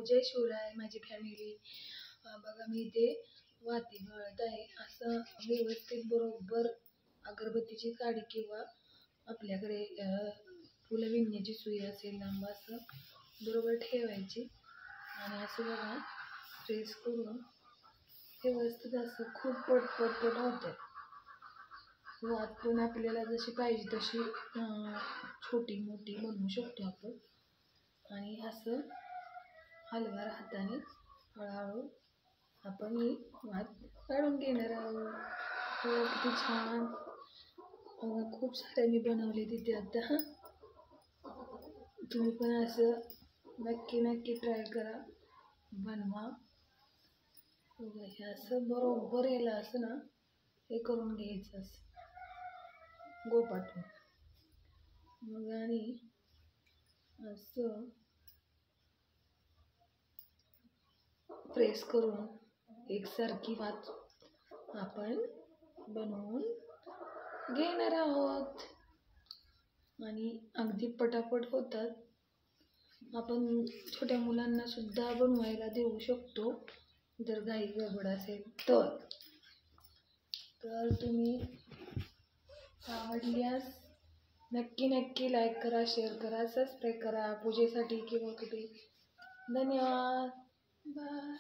जय शिवराय माझी फॅमिली. बघा मी इथे वाती गळत आहे. असं व्यवस्थित बरोबर अगरबत्तीची काडी किंवा आपल्याकडे फुलं विणण्याची सुई असेल लांब असं बरोबर ठेवायची आणि असं बघा प्रेस करून व्यवस्थित असं खूप पटपट होतं. वात पण आपल्याला जशी पाहिजे तशी छोटी मोठी बनवू शकतो आपण. आणि असं हलवार हाताने हळूहळू आपण ही वात काढून घेणार आहोत. किती छान. खूप सारे मी बनवले तिथे आता. तुम्ही पण असं नक्की ट्राय करा, बनवा. हे असं बरोबर यायला असं ना हे करून घ्यायचं असं गोपाटून मग आणि असं प्रेस करून एकसारखी वात आपण बनवून घेणार आहोत. आणि अगदी पटापट होतात. आपण छोट्या मुलांना सुद्धा बनवायला देऊ शकतो जर घाई गडबड असेल तर. तुम्ही आवडल्यास नक्की लाईक करा, शेअर करा, सबस्क्राईब करा पूजेसाठी किंवा कुठे. धन्यवाद. बाय.